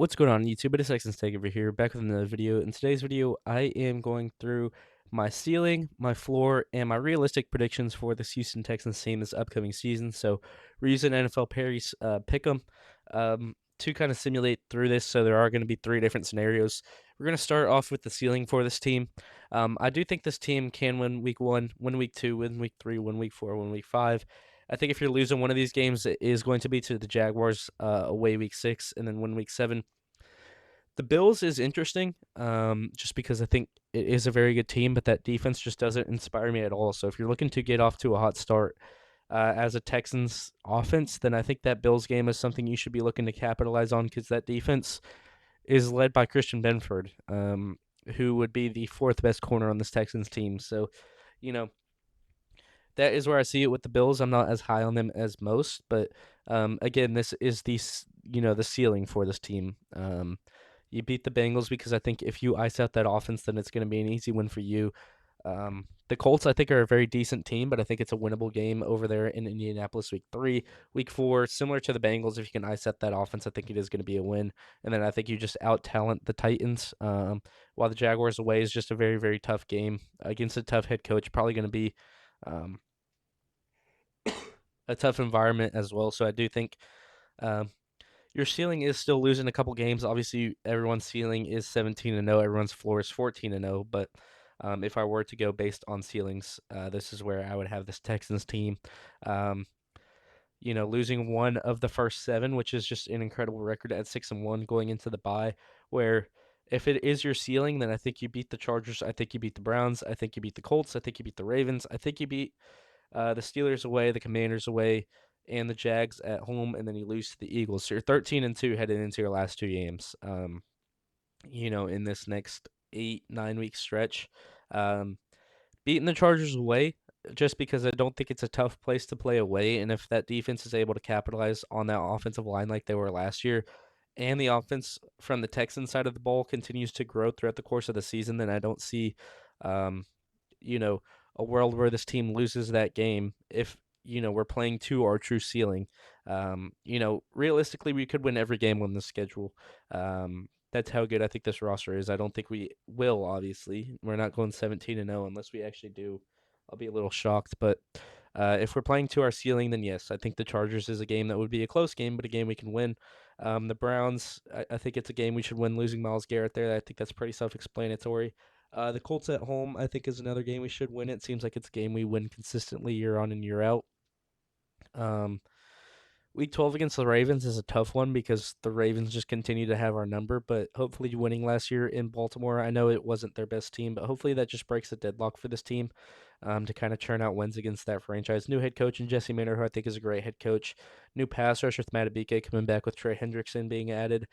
What's going on YouTube? It is Texans Take over here, back with another video. In today's video, I am going through my ceiling, my floor, and my realistic predictions for this Houston Texans team this upcoming season. So we're using NFL Perry's Pick'em to kind of simulate through this. So there are going to be three different scenarios. We're going to start off with the ceiling for this team. I do think this team can win week 1, win week 2, win week 3, win week 4, win week 5. I think if you're losing one of these games, it is going to be to the Jaguars away week 6 and then win week 7. The Bills is interesting, just because I think it is a very good team, but that defense just doesn't inspire me at all. So if you're looking to get off to a hot start as a Texans offense, then I think that Bills game is something you should be looking to capitalize on because that defense is led by Christian Benford, who would be the fourth best corner on this Texans team. So, you know, that is where I see it with the Bills. I'm not as high on them as most, but again, this is the ceiling for this team. You beat the Bengals because I think if you ice out that offense, then it's going to be an easy win for you. The Colts, I think, are a very decent team, but I think it's a winnable game over there in Indianapolis week 3. Week 4, similar to the Bengals, if you can ice out that offense, I think it is going to be a win. And then I think you just out talent the Titans. While the Jaguars away is just a very, very tough game against a tough head coach, probably going to be um, a tough environment as well. So I do think um, your ceiling is still losing a couple games. Obviously, everyone's ceiling is 17-0. Everyone's floor is 14-0. But if I were to go based on ceilings, this is where I would have this Texans team. Um, losing one of the first 7, which is just an incredible record at 6-1 going into the bye. Where if it is your ceiling, then I think you beat the Chargers. I think you beat the Browns. I think you beat the Colts. I think you beat the Ravens. I think you beat the Steelers away, the Commanders away, and the Jags at home, and then you lose to the Eagles. So you're 13-2 headed into your last 2 games. In this next 8-9 week stretch, um, beating the Chargers away, just because I don't think it's a tough place to play away, and if that defense is able to capitalize on that offensive line like they were last year, and the offense from the Texans side of the ball continues to grow throughout the course of the season, then I don't see, um, you know, a world where this team loses that game if, we're playing to our true ceiling. Realistically, we could win every game on the schedule. That's how good I think this roster is. I don't think we will, obviously. We're not going 17-0 unless we actually do. I'll be a little shocked, but if we're playing to our ceiling, then yes, I think the Chargers is a game that would be a close game, but a game we can win. The Browns, I think it's a game we should win losing Myles Garrett there. I think that's pretty self-explanatory. The Colts at home, I think, is another game we should win. It seems like it's a game we win consistently year on and year out. Um, Week 12 against the Ravens is a tough one because the Ravens just continue to have our number, but hopefully winning last year in Baltimore, I know it wasn't their best team, but hopefully that just breaks the deadlock for this team to kind of churn out wins against that franchise. New head coach and Jesse Minter, who I think is a great head coach. New pass rusher with Matabike coming back with Trey Hendrickson being added.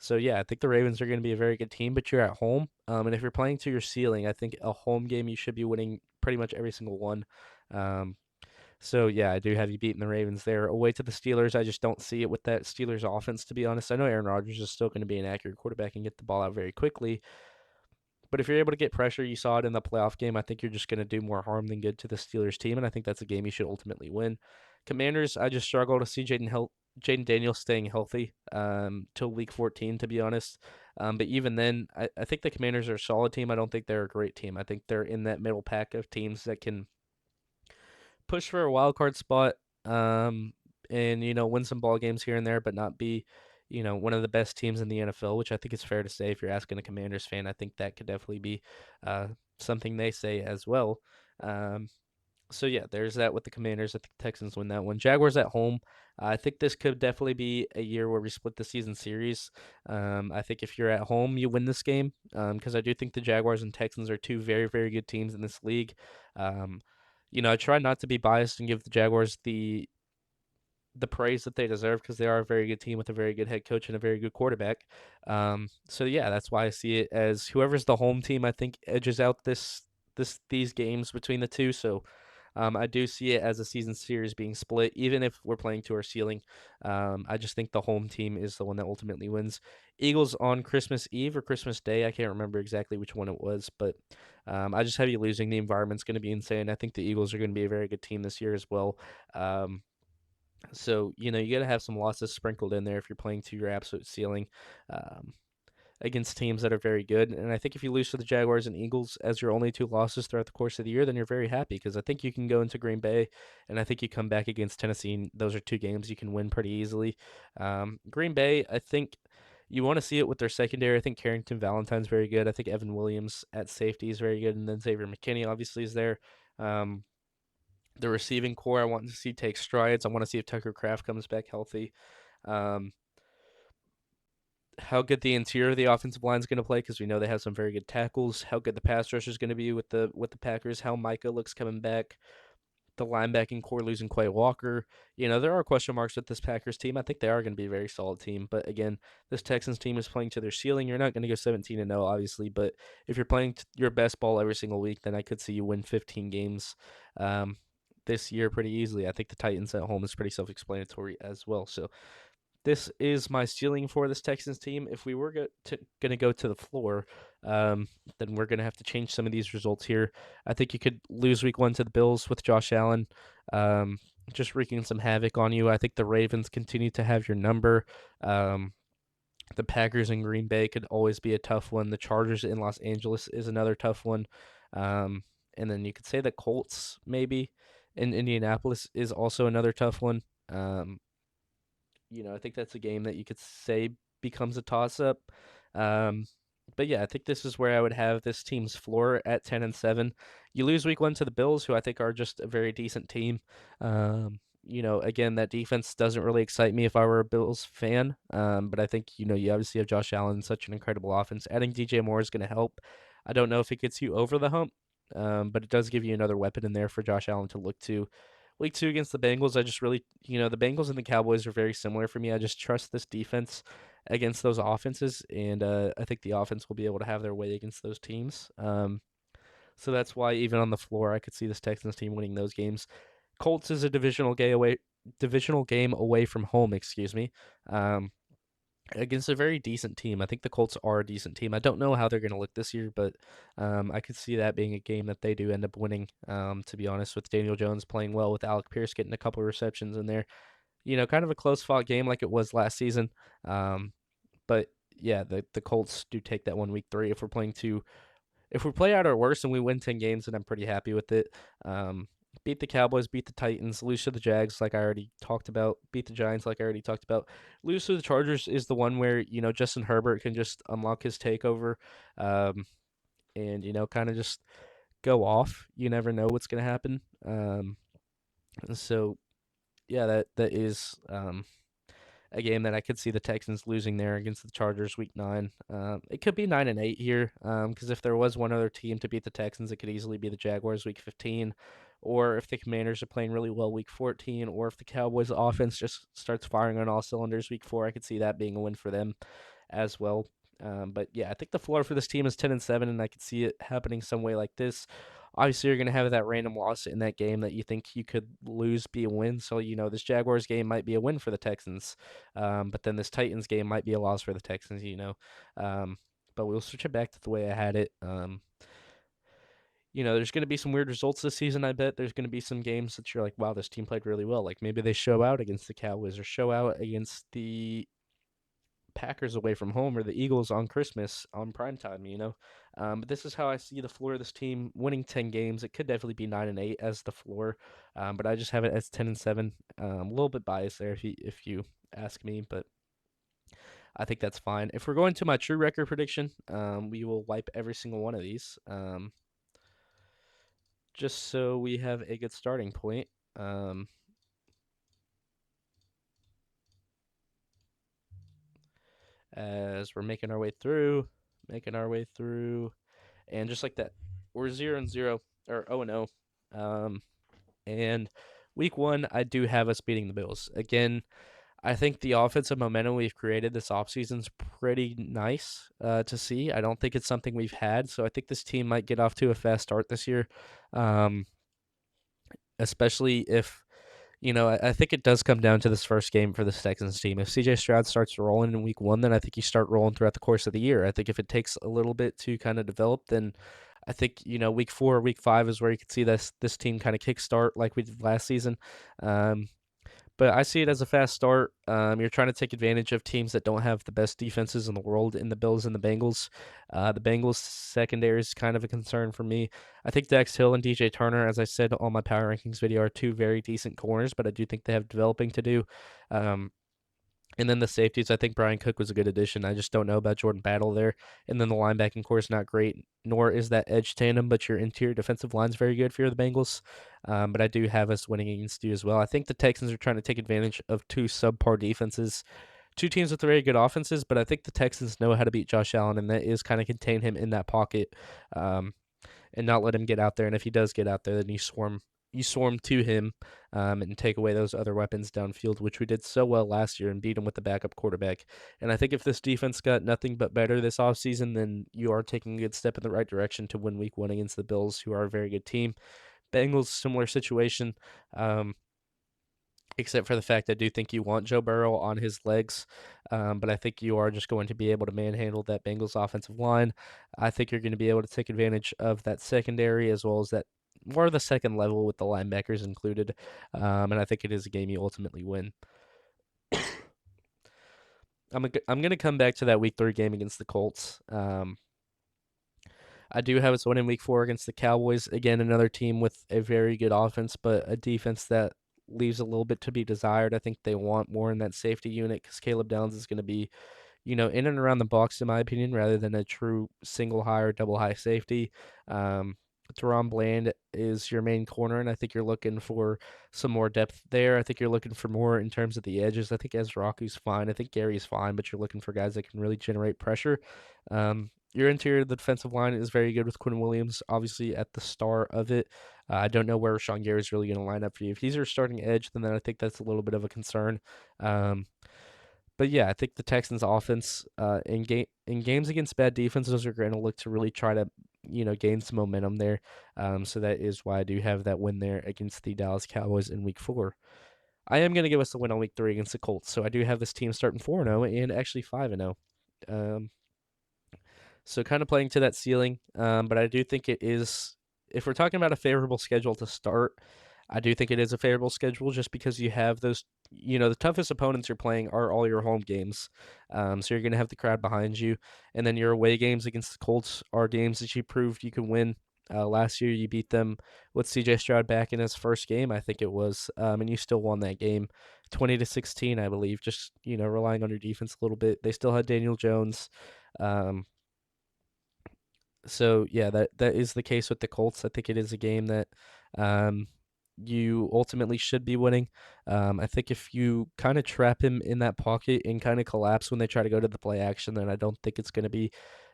So yeah, I think the Ravens are going to be a very good team, but you're at home. And if you're playing to your ceiling, I think a home game you should be winning pretty much every single one. Um, so yeah, I do have you beating the Ravens there. Away to the Steelers, I just don't see it with that Steelers offense, to be honest. I know Aaron Rodgers is still going to be an accurate quarterback and get the ball out very quickly. But if you're able to get pressure, you saw it in the playoff game, I think you're just going to do more harm than good to the Steelers team, and I think that's a game you should ultimately win. Commanders, I just struggle to see Jaden Daniels staying healthy till week 14, to be honest. But even then, I think the Commanders are a solid team. I don't think they're a great team. I think they're in that middle pack of teams that can push for a wild card spot, and win some ball games here and there, but not be, one of the best teams in the NFL, which I think is fair to say if you're asking a Commanders fan. I think that could definitely be something they say as well. Um, so yeah, there's that with the Commanders. I think the Texans win that one. Jaguars at home. I think this could definitely be a year where we split the season series. I think if you're at home, you win this game because I do think the Jaguars and Texans are two very, very good teams in this league. Um, I try not to be biased and give the Jaguars the praise that they deserve because they are a very good team with a very good head coach and a very good quarterback. So yeah, that's why I see it as whoever's the home team, I think edges out these games between the two. So I do see it as a season series being split, even if we're playing to our ceiling. I just think the home team is the one that ultimately wins. Eagles on Christmas Eve or Christmas Day. I can't remember exactly which one it was, but I just have you losing. The environment's going to be insane. I think the Eagles are going to be a very good team this year as well. Um, So, you got to have some losses sprinkled in there if you're playing to your absolute ceiling. Um, Against teams that are very good. And I think if you lose to the Jaguars and Eagles as your only two losses throughout the course of the year, then you're very happy because I think you can go into Green Bay and I think you come back against Tennessee. And those are two games you can win pretty easily. Green Bay, I think you want to see it with their secondary. I think Carrington Valentine's very good. I think Evan Williams at safety is very good. And then Xavier McKinney obviously is there. Um, the receiving core I want to see take strides. I want to see if Tucker Kraft comes back healthy. Um, how good the interior of the offensive line is going to play because we know they have some very good tackles. How good the pass rush is going to be with the Packers. How Micah looks coming back. The linebacking core losing Quay Walker. There are question marks with this Packers team. I think they are going to be a very solid team. But again, this Texans team is playing to their ceiling. You're not going to go 17-0, obviously. But if you're playing your best ball every single week, then I could see you win 15 games this year pretty easily. I think the Titans at home is pretty self-explanatory as well. So this is my ceiling for this Texans team. If we were going to go to the floor, um, then we're going to have to change some of these results here. I think you could lose week one to the Bills with Josh Allen, um, just wreaking some havoc on you. I think the Ravens continue to have your number. Um, the Packers in Green Bay could always be a tough one. The Chargers in Los Angeles is another tough one. Um, and then you could say the Colts maybe in Indianapolis is also another tough one. I think that's a game that you could say becomes a toss up. Um, but yeah, I think this is where I would have this team's floor at 10-7. You lose week one to the Bills, who I think are just a very decent team. Again, that defense doesn't really excite me if I were a Bills fan. But I think, you obviously have Josh Allen, such an incredible offense. Adding DJ Moore is going to help. I don't know if it gets you over the hump, but it does give you another weapon in there for Josh Allen to look to. Week two against the Bengals, I just really, the Bengals and the Cowboys are very similar for me. I just trust this defense against those offenses, and I think the offense will be able to have their way against those teams. So that's why even on the floor, I could see this Texans team winning those games. Colts is a divisional game away from home. Excuse me. Um, Against a very decent team. I think the Colts are a decent team. I don't know how they're going to look this year, but I could see that being a game that they do end up winning. To be honest, with Daniel Jones playing well, with Alec Pierce getting a couple of receptions in there, kind of a close fought game like it was last season. Um, but yeah, the Colts do take that one week three. If we play out our worst and we win 10 games, then I'm pretty happy with it. Um, Beat the Cowboys, beat the Titans, lose to the Jags, like I already talked about, beat the Giants, like I already talked about. Lose to the Chargers is the one where, Justin Herbert can just unlock his takeover um, and, kind of just go off. You never know what's going to happen. So, yeah, that is a game that I could see the Texans losing there against the Chargers week 9. It could be 9-8 here, because if there was one other team to beat the Texans, it could easily be the Jaguars week 15, or if the Commanders are playing really well week 14, or if the Cowboys offense just starts firing on all cylinders week 4, I could see that being a win for them as well. But yeah, I think the floor for this team is 10-7, and I could see it happening some way like this. Obviously, you're going to have that random loss in that game that you think you could lose be a win. So, this Jaguars game might be a win for the Texans, but then this Titans game might be a loss for the Texans. Um, but we'll switch it back to the way I had it. There's going to be some weird results this season, I bet. There's going to be some games that you're like, wow, this team played really well. Like maybe they show out against the Cowboys or show out against the Packers away from home or the Eagles on Christmas on prime time. But this is how I see the floor of this team winning 10 games. It could definitely be 9-8 as the floor, but I just have it as 10-7. A little bit biased there if you ask me, but I think that's fine. If we're going to my true record prediction, we will wipe every single one of these, just so we have a good starting point. As we're making our way through. And just like that, we're 0-0 or 0-0. And week one, I do have us beating the Bills. Again, I think the offensive momentum we've created this offseason is pretty nice to see. I don't think it's something we've had, so I think this team might get off to a fast start this year, um, especially if I think it does come down to this first game for this Texans team. If CJ Stroud starts rolling in week one, then I think you start rolling throughout the course of the year. I think if it takes a little bit to kind of develop, then I think, week 4 or week 5 is where you could see this team kind of kickstart like we did last season. Um, But I see it as a fast start. You're trying to take advantage of teams that don't have the best defenses in the world in the Bills and the Bengals. The Bengals secondary is kind of a concern for me. I think Dax Hill and DJ Turner, as I said on my power rankings video, are two very decent corners, but I do think they have developing to do. Um, and then the safeties, I think Brian Cook was a good addition. I just don't know about Jordan Battle there. And then the linebacking core is not great, nor is that edge tandem, but your interior defensive line is very good for the Bengals. But I do have us winning against you as well. I think the Texans are trying to take advantage of two subpar defenses, two teams with very good offenses, but I think the Texans know how to beat Josh Allen, and that is kind of contain him in that pocket. Um, and not let him get out there. And if he does get out there, then you swarm to him and take away those other weapons downfield, which we did so well last year and beat him with the backup quarterback. And I think if this defense got nothing but better this offseason, then you are taking a good step in the right direction to win week 1 against the Bills, who are a very good team. Bengals, similar situation. Um, Except for the fact I do think you want Joe Burrow on his legs, but I think you are just going to be able to manhandle that Bengals offensive line. I think you're going to be able to take advantage of that secondary as well as that more of the second level with the linebackers included, and I think it is a game you ultimately win. I'm going to come back to that Week 3 game against the Colts. I do have us winning Week 4 against the Cowboys. Again, another team with a very good offense, but a defense that leaves a little bit to be desired. I think they want more in that safety unit because Caleb Downs is going to be, in and around the box, in my opinion, rather than a true single high or double high safety. Um, Deron Bland is your main corner, and I think you're looking for some more depth there. I think you're looking for more in terms of the edges. I think Ezraku's fine. I think Gary's fine, but you're looking for guys that can really generate pressure. Your interior, the defensive line is very good with Quinn Williams, obviously at the start of it. I don't know where Rashawn Gary is really going to line up for you. If he's your starting edge, then I think that's a little bit of a concern. Um, but yeah, I think the Texans' offense in games against bad defenses are going to look to really try to gain some momentum there. So that is why I do have that win there against the Dallas Cowboys in Week 4. I am going to give us a win on Week 3 against the Colts, so I do have this team starting 4-0 and actually 5-0. So kind of playing to that ceiling, but I do think it is. If we're talking about a favorable schedule to start, I do think it is a favorable schedule just because you have those. The toughest opponents you're playing are all your home games, so you're going to have the crowd behind you, and then your away games against the Colts are games that you proved you can win. Last year, you beat them with C.J. Stroud back in his first game, I think it was, and you still won that game, 20-16, I believe. Just relying on your defense a little bit. They still had Daniel Jones. Um, so yeah, that is the case with the Colts. I think it is a game that um, you ultimately should be winning. I think if you kind of trap him in that pocket and kind of collapse when they try to go to the play action, then I don't think it's going to be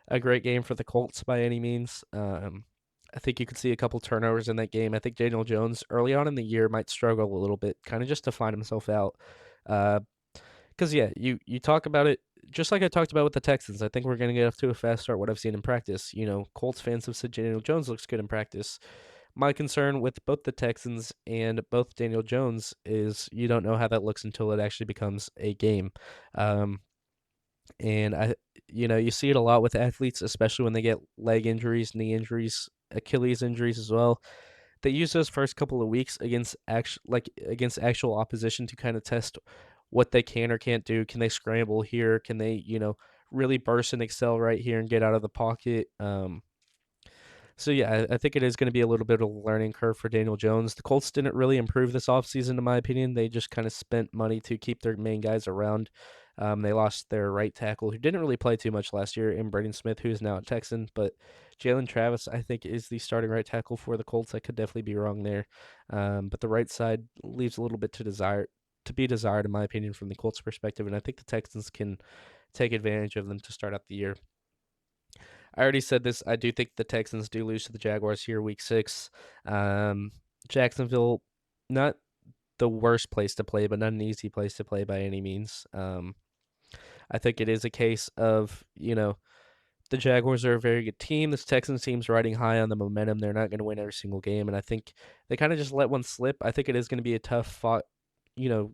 a great game for the Colts by any means. I think you could see a couple turnovers in that game. I think Daniel Jones early on in the year might struggle a little bit, kind of just to find himself out. Uh, because yeah, you talk about it just like I talked about with the Texans. I think we're gonna get off to a fast start. What I've seen in practice, Colts fans have said Daniel Jones looks good in practice. My concern with both the Texans and both Daniel Jones is you don't know how that looks until it actually becomes a game. Um, and you see it a lot with athletes, especially when they get leg injuries, knee injuries, Achilles injuries as well. They use those first couple of weeks against actual opposition to kind of test what they can or can't do. Can they scramble here? Can they, really burst and excel right here and get out of the pocket? So yeah, I think it is going to be a little bit of a learning curve for Daniel Jones. The Colts didn't really improve this offseason, in my opinion. They just kind of spent money to keep their main guys around. They lost their right tackle, who didn't really play too much last year, in Braden Smith, who is now a Texan. But Jalen Travis, I think, is the starting right tackle for the Colts. I could definitely be wrong there, but the right side leaves a little bit to be desired, in my opinion, from the Colts' perspective. And I think the Texans can take advantage of them to start out the year. I already said this. I do think the Texans do lose to the Jaguars here, Week 6. Um, Jacksonville, not the worst place to play, but not an easy place to play by any means. I think it is a case of, the Jaguars are a very good team. This Texans team's riding high on the momentum. They're not going to win every single game, and I think they kind of just let one slip. I think it is going to be a you know,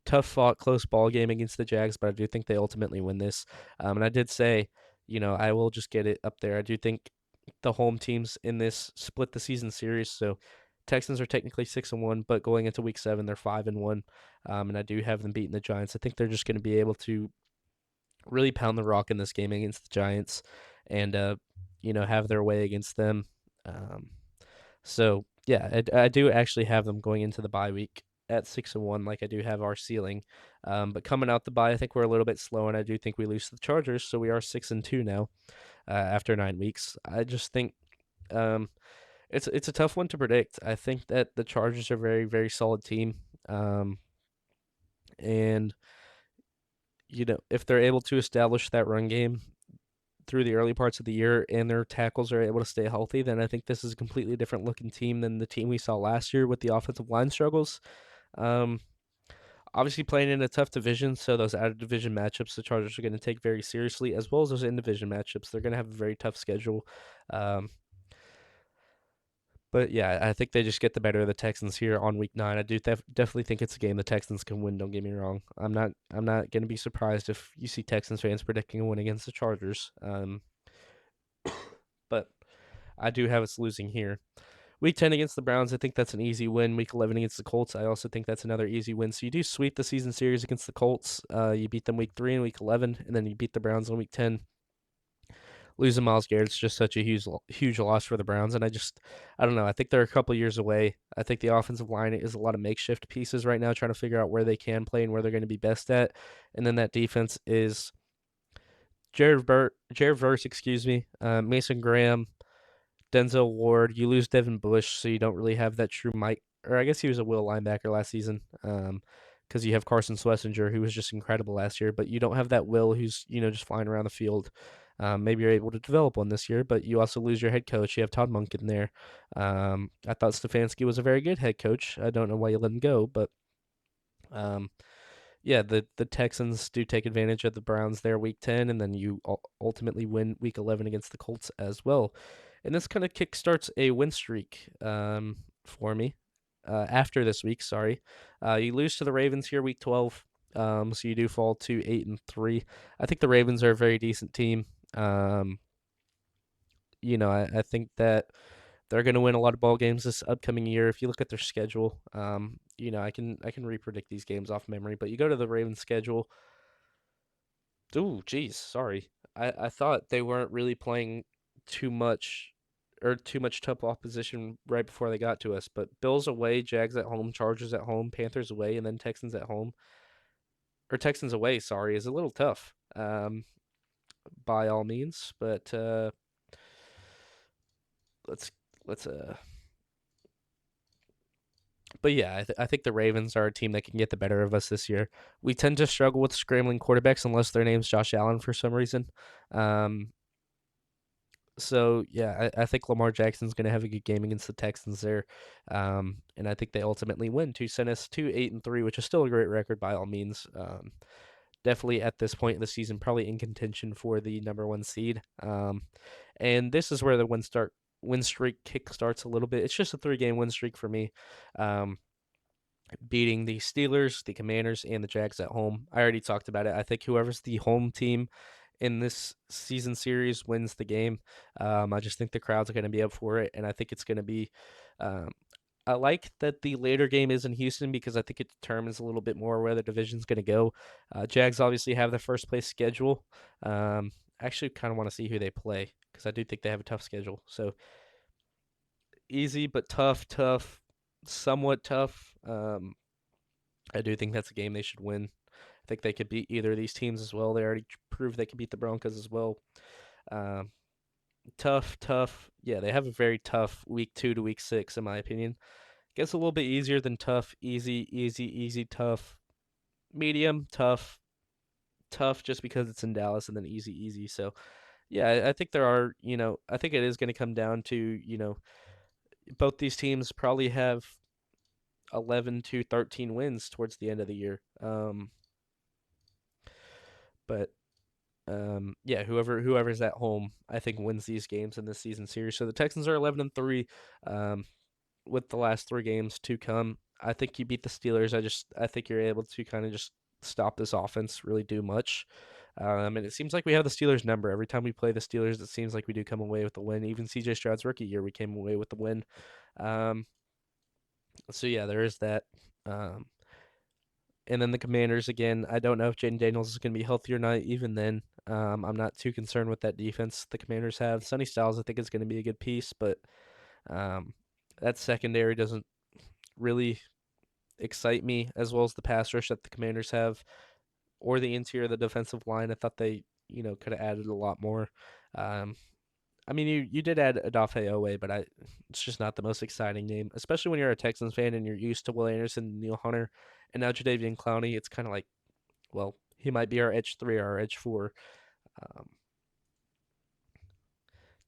tough fought, close ball game against the Jags, but I do think they ultimately win this. And I did say, I will just get it up there. I do think the home teams in this split the season series, so Texans are technically 6-1, but going into Week 7, they're 5-1, and I do have them beating the Giants. I think they're just going to be able to really pound the rock in this game against the Giants, and have their way against them. Um, so yeah, I do actually have them going into the bye week at 6-1, like I do have our ceiling. But coming out the bye, I think we're a little bit slow, and I do think we lose to the Chargers, so we are 6-2 now after 9 weeks. I just think um, it's a tough one to predict. I think that the Chargers are a very very solid team, and if they're able to establish that run game through the early parts of the year and their tackles are able to stay healthy, then I think this is a completely different looking team than the team we saw last year with the offensive line struggles. Um, Obviously, playing in a tough division, so those out of division matchups the Chargers are going to take very seriously, as well as those in division matchups. They're going to have a very tough schedule. Um, but yeah, I think they just get the better of the Texans here on Week 9. I do definitely think it's a game the Texans can win. Don't get me wrong. I'm not going to be surprised if you see Texans fans predicting a win against the Chargers. But I do have us losing here. Week 10 against the Browns, I think that's an easy win. Week 11 against the Colts, I also think that's another easy win. So you do sweep the season series against the Colts. You beat them Week 3 and Week 11, and then you beat the Browns in Week 10. Losing Miles Garrett's just such a huge loss for the Browns, and I don't know. I think they're a couple years away. I think the offensive line is a lot of makeshift pieces right now, trying to figure out where they can play and where they're going to be best at. And then that defense is Jared Verse, excuse me, Mason Graham, Denzel Ward. You lose Devin Bush, so you don't really have that true Mike. Or I guess he was a will linebacker last season. Because you have Carson Schlesinger, who was just incredible last year, but you don't have that Will who's just flying around the field. Maybe you're able to develop one this year, but you also lose your head coach. You have Todd Monken there. I thought Stefanski was a very good head coach. I don't know why you let him go, but um, yeah, the Texans do take advantage of the Browns there Week 10, and then you ultimately win Week 11 against the Colts as well. And this kind of kickstarts a win streak for me after this week. Sorry, you lose to the Ravens here Week 12, so you do fall to 8-3. I think the Ravens are a very decent team. Um, I think that they're going to win a lot of ball games this upcoming year. If you look at their schedule, I can repredict these games off memory. But you go to the Ravens schedule. Ooh, geez, sorry. I thought they weren't really playing too much too much tough opposition right before they got to us. But Bills away, Jags at home, Chargers at home, Panthers away, and then Texans at home. Or Texans away, sorry, is a little tough. By all means, but let's let's but yeah, I think the Ravens are a team that can get the better of us this year. We tend to struggle with scrambling quarterbacks unless their name's Josh Allen for some reason. Um, so yeah, I think Lamar Jackson's going to have a good game against the Texans there, and I think they ultimately win to send us to 8-3, which is still a great record by all means. Definitely at this point in the season, probably in contention for the number one seed. And this is where the win streak kick starts a little bit. It's just a 3-game win streak for me. Beating the Steelers, the Commanders, and the Jags at home. I already talked about it. I think whoever's the home team in this season series wins the game. I just think the crowds are going to be up for it, and I think it's going to be. Um, I like that the later game is in Houston because I think it determines a little bit more where the division's going to go. Jags obviously have the first place schedule. Actually, kind of want to see who they play because I do think they have a tough schedule. So easy but tough, somewhat tough. I do think that's a game they should win. I think they could beat either of these teams as well. They already proved they could beat the Broncos as well. Um, tough. Yeah, they have a very tough week 2 to week 6, in my opinion. Gets a little bit easier than tough, easy, tough, medium, tough just because it's in Dallas, and then easy. So, yeah, I think there are, I think it is going to come down to, both these teams probably have 11 to 13 wins towards the end of the year. But yeah, whoever's at home, I think wins these games in this season series. So the Texans are 11-3, with the last 3 games to come. I think you beat the Steelers. I think you're able to kind of just stop this offense really do much. And it seems like we have the Steelers number every time we play the Steelers. It seems like we do come away with the win. Even CJ Stroud's rookie year, we came away with the win. Um, So yeah, there is that. Um, and then the Commanders again. I don't know if Jaden Daniels is going to be healthy or not. Even then, I'm not too concerned with that defense the Commanders have. Sonny Styles, I think, is going to be a good piece, but um, that secondary doesn't really excite me as well as the pass rush that the Commanders have or the interior of the defensive line. I thought they, could have added a lot more. Um, I mean, you did add Odafe Owe, but it's just not the most exciting name, especially when you're a Texans fan and you're used to Will Anderson, Neil Hunter, and now Jadeveon Clowney. It's kind of like, well, he might be our edge three or our edge four. Um,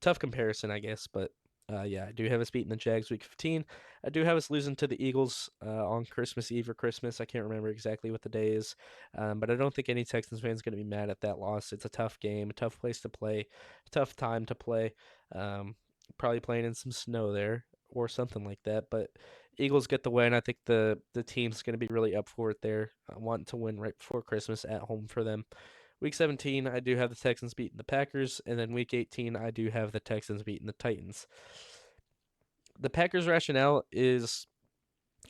Tough comparison, I guess, but yeah, I do have us beating the Jags week 15. I do have us losing to the Eagles on Christmas Eve or Christmas. I can't remember exactly what the day is, but I don't think any Texans fan is going to be mad at that loss. It's a tough game, a tough place to play, a tough time to play. Um, Probably playing in some snow there or something like that, but Eagles get the win. I think the team's going to be really up for it there, wanting to win right before Christmas at home for them. Week 17, I do have the Texans beating the Packers, and then week 18, I do have the Texans beating the Titans. The Packers' rationale is,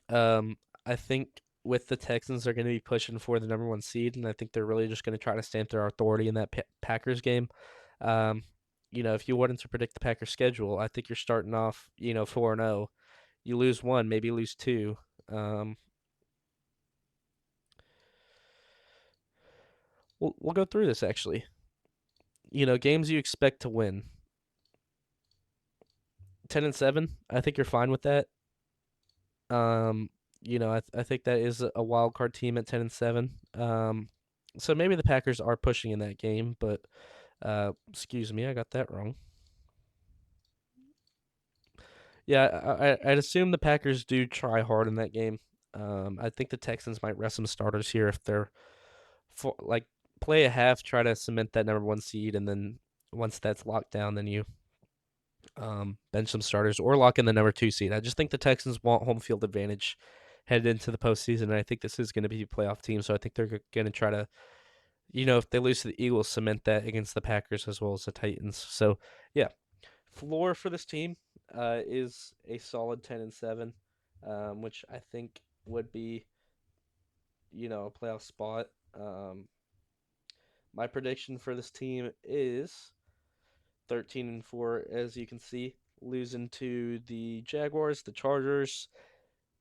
um, I think with the Texans, they're going to be pushing for the number one seed, and I think they're really just going to try to stamp their authority in that Packers game. Um, if you wanted to predict the Packers' schedule, I think you're starting off, 4-0. You lose one, maybe lose two. Um, we'll go through this actually. Games you expect to win. 10-7. I think you're fine with that. Um, I think that is a wild card team at 10-7. So maybe the Packers are pushing in that game, but excuse me, I got that wrong. Yeah, I'd assume the Packers do try hard in that game. I think the Texans might rest some starters here if they're like play a half, try to cement that number one seed, and then once that's locked down, then you bench some starters or lock in the number two seed. I just think the Texans want home field advantage headed into the postseason, and I think this is going to be a playoff team. So I think they're going to try to, if they lose to the Eagles, cement that against the Packers as well as the Titans. So yeah, floor for this team is a solid 10-7, which I think would be, a playoff spot. My prediction for this team is 13-4, as you can see, losing to the Jaguars, the Chargers,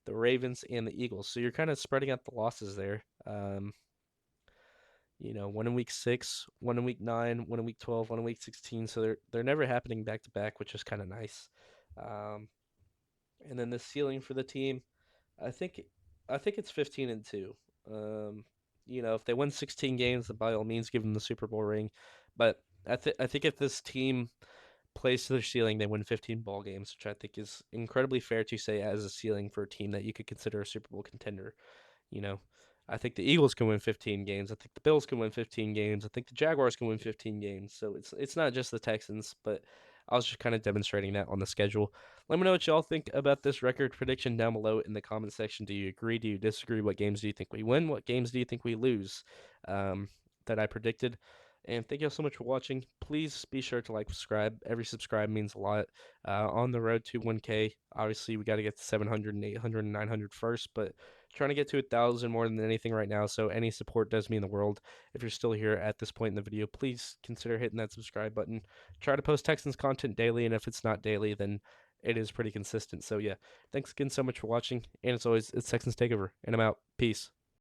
the Ravens, and the Eagles. So you're kind of spreading out the losses there. One in week 6, one in week 9, one in week 12, one in week 16. So they're never happening back to back, which is kind of nice. Um, and then the ceiling for the team, I think I think it's 15-2. Um, if they win 16 games, then by all means give them the Super Bowl ring. But I think if this team plays to their ceiling, they win 15 ball games, which I think is incredibly fair to say as a ceiling for a team that you could consider a Super Bowl contender. You know, I think the Eagles can win 15 games. I think the Bills can win 15 games. I think the Jaguars can win 15 games. So it's not just the Texans, but I was just kind of demonstrating that on the schedule. Let me know what y'all think about this record prediction down below in the comment section. Do you agree? Do you disagree? What games do you think we win? What games do you think we lose? That I predicted. And thank you all so much for watching. Please be sure to like, subscribe. Every subscribe means a lot. On the road to 1K, obviously we got to get to 700 and 800 and 900 first, but trying to get to 1,000 more than anything right now. So any support does mean the world. If you're still here at this point in the video, please consider hitting that subscribe button. Try to post Texans content daily, and if it's not daily, then it is pretty consistent. So yeah, thanks again so much for watching. And as always, it's Texans Takeover, and I'm out. Peace.